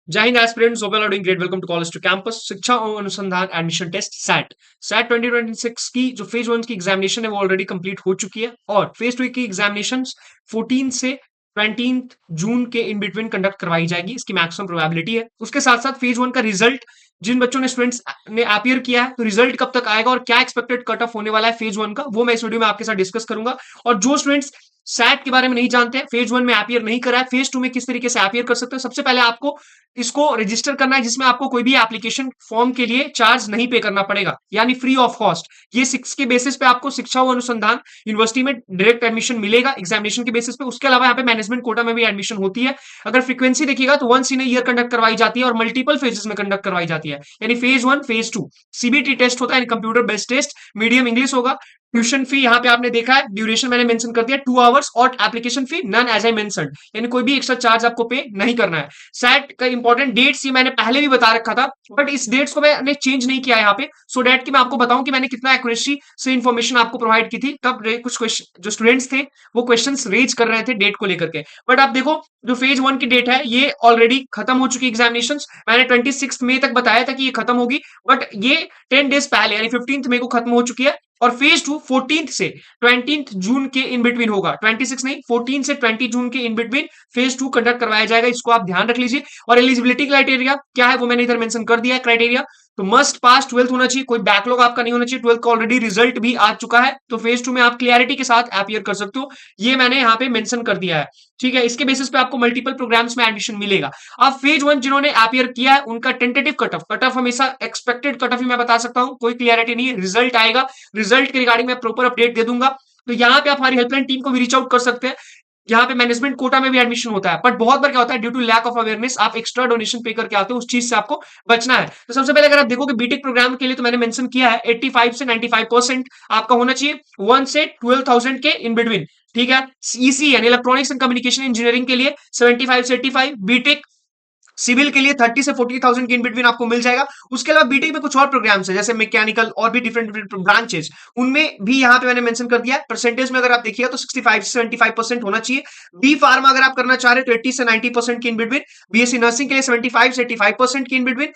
जय हिंद aspirants, hope you are doing great. Welcome to college to campus. शिक्षा और अनुसंधान एडमिशन टेस्ट सैट सैट 2026 की जो फेज वन की एग्जामिनेशन है वो ऑलरेडी कंप्लीट हो चुकी है और फेज टू की एग्जामिनेशन 14 से 20 जून के इन बिटवीन कंडक्ट करवाई जाएगी। इसकी मैक्सिमम प्रोबेबिलिटी है। उसके साथ साथ फेज वन का रिजल्ट जिन बच्चों ने स्टूडेंट्स ने अपियर किया है, तो रिजल्ट कब तक आएगा और क्या एक्सपेक्टेड कट ऑफ होने वाला है फेज वन का, वो मैं इस वीडियो में आपके साथ डिस्कस करूंगा। और जो स्टूडेंट्स सैट के बारे में नहीं जानते हैं, फेज वन में अपियर नहीं करा है, फेज टू में किस तरीके से अपियर कर सकते हो, सबसे पहले आपको इसको रजिस्टर करना है, जिसमें आपको कोई भी एप्लीकेशन फॉर्म के लिए चार्ज नहीं पे करना पड़ेगा, यानी फ्री ऑफ कॉस्ट। ये सिक्स के बेसिस पे आपको शिक्षा व अनुसंधान यूनिवर्सिटी में डायरेक्ट एडमिशन मिलेगा एग्जामिनेशन के बेसिस पे। उसके अलावा यहाँ पे मैनेजमेंट कोटा में भी एडमिशन होती है। अगर फ्रीक्वेंसी देखिएगा तो वंस इन ईयर कंडक्ट करवाई जाती है और मल्टीपल फेजेस में कंडक्ट करवाई जाती है, यानी phase one phase two. CBT test होता है, computer based test, medium English होगा। ट्यूशन फी यहाँ पे आपने देखा है, ड्यूरेशन मैंने मेंशन कर दिया 2 आवर्स, और application fee none as I mentioned, यानी कोई भी एक्स्ट्रा चार्ज आपको पे नहीं करना है। सैट का इंपॉर्टेंट डेट्स ये मैंने पहले भी बता रखा था, बट इस डेट्स को मैंने चेंज नहीं किया यहाँ पे, सो डेट कि मैं आपको बताऊं कि मैंने कितना एक्यूरेसी से इन्फॉर्मेशन आपको प्रोवाइड की थी। तब कुछ क्वेश्चन जो स्टूडेंट्स थे वो क्वेश्चंस रेज कर रहे थे डेट को लेकर के, बट आप देखो जो फेज वन की डेट है ये ऑलरेडी खत्म हो चुकी एग्जामिनेशन। मैंने 26 मई तक बताया था कि ये खत्म होगी, बट ये 10 डेज पहले यानी 15 मई को खत्म हो चुकी है। और फेज टू 14 से 20 जून के इन बिटवीन होगा, 26 नहीं 14 से 20 जून के in between phase two conduct करवाया जाएगा। इसको आप ध्यान रख लीजिए। और एलिजिबिलिटी क्राइटेरिया क्या है वो मैंने इधर मेंशन कर दिया है। क्राइटेरिया तो मस्ट पास 12th होना चाहिए, कोई बैकलॉग आपका नहीं होना चाहिए। 12th का ऑलरेडी रिजल्ट भी आ चुका है, तो फेज टू में आप क्लियरिटी के साथ अपियर कर सकते हो, ये मैंने यहाँ पे मेंशन कर दिया है। ठीक है, इसके बेसिस पे आपको मल्टीपल प्रोग्राम्स में एडमिशन मिलेगा। अब फेज वन जिन्होंने अपियर किया है उनका टेंटेटिव कट ऑफ हमेशा एक्सपेक्टेड कट ऑफ ही मैं बता सकता हूँ, कोई क्लियरिटी नहीं है। रिजल्ट आएगा, रिजल्ट के रिगार्डिंग मैं प्रॉपर अपडेट दे दूंगा। तो यहाँ पे आप हमारी हेल्पलाइन टीम को भी रीच आउट कर सकते हैं। यहाँ पे मैनेजमेंट कोटा में भी एडमिशन होता है, बट बहुत बार क्या होता है, due to lack of awareness आप एक्स्ट्रा डोनेशन पे करके आते हो, उस चीज से आपको बचना है। तो सबसे पहले अगर आप देखोगे बीटेक प्रोग्राम के लिए, तो मैंने मेंशन किया है 85 से 95% आपका होना चाहिए 1 से 12,000 के इन बिटवीन। ठीक है, ईसी यानी इलेक्ट्रॉनिक्स एंड कम्युनिकेशन इंजीनियरिंग के लिए 75 से 85, बीटेक सिविल के लिए 30 से 40,000 के इन बिटवीन आपको मिल जाएगा। उसके अलावा बीटेक में कुछ और प्रोग्राम्स है जैसे मैकेनिकल और भी डिफरेंट डिफरेंट ब्रांचेस, उनमें भी यहाँ पे मैंने मेंशन कर दिया है। परसेंटेज में अगर आप देखिएगा तो 65 से 75% होना चाहिए। बी फार्मा अगर आप करना चाह रहे हो तो 80 से 90% की इन बिटवीन। बीएससी नर्सिंग के लिए 75 से 85% की in between.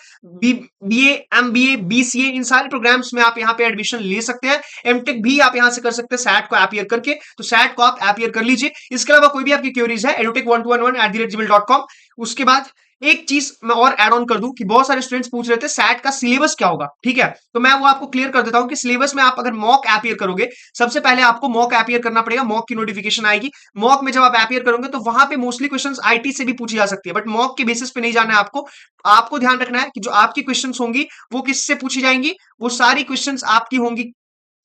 BA MBA BCA इन सारे प्रोग्राम्स में आप यहाँ पे एडमिशन ले सकते हैं। एमटेक भी आप यहाँ से कर सकते हैं सैट को अपियर करके, तो सैट को आप अपियर कर लीजिए। इसके अलावा कोई भी आपकी क्वेरीज है edutech1211@gmail.com। उसके बाद एक चीज मैं और ऐड ऑन कर दूं कि बहुत सारे स्टूडेंट्स पूछ रहे थे सैट का सिलेबस क्या होगा। ठीक है, तो मैं वो आपको क्लियर कर देता हूं कि सिलेबस में आप अगर मॉक अपियर करोगे, सबसे पहले आपको मॉक अपियर करना पड़ेगा। मॉक की नोटिफिकेशन आएगी, मॉक में जब आप अपियर करोगे तो वहां पे मोस्टली क्वेश्चंस आईटी से भी पूछी जा सकती है, बट मॉक के बेसिस पे नहीं जाना है आपको। आपको ध्यान रखना है कि जो आपकी क्वेश्चंस होंगी वो किससे पूछी जाएंगी, वो सारी क्वेश्चंस आपकी होंगी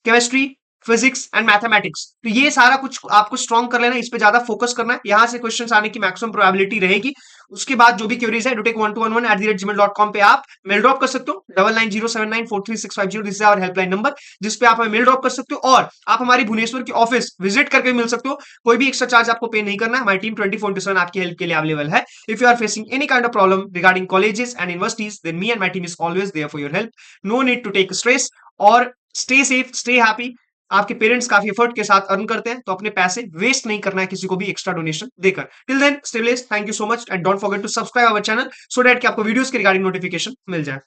केमिस्ट्री, फिजिक्स एंड मैथमेटिक्स। तो ये सारा कुछ आपको स्ट्रॉन्ग कर लेना है, इस पे ज्यादा फोकस करना है, यहां से क्वेश्चंस आने की मैक्सिमम प्रोबेबिलिटी रहेगी। उसके बाद जो भी क्वेरीज है edutech1211@gmail.com पे आप मेल ड्रॉप कर सकते हो। 9907943650 this is our helpline number, जिस पे आप हमें मेल ड्रॉप कर सकते हो। और आप हमारी भुवनेश्वर की ऑफिस विजिट करके मिल सकते हो, कोई भी एक्स्ट्रा चार्ज आपको पे नहीं करना है। हमारी टीम 24/7 आपकी हेल्प के लिए अवेलेबल है। If you are facing any kind of problem regarding colleges and universities, then me and my team is always there for your help. No need to take stress, और stay safe, stay happy. आपके parents काफी effort के साथ earn करते हैं, तो अपने पैसे वेस्ट नहीं करना है किसी को भी एक्स्ट्रा डोनेशन देकर। Till then stay blessed, thank you so much and don't forget to subscribe our channel so that कि आपको वीडियोस के रिगार्डिंग नोटिफिकेशन मिल जाए।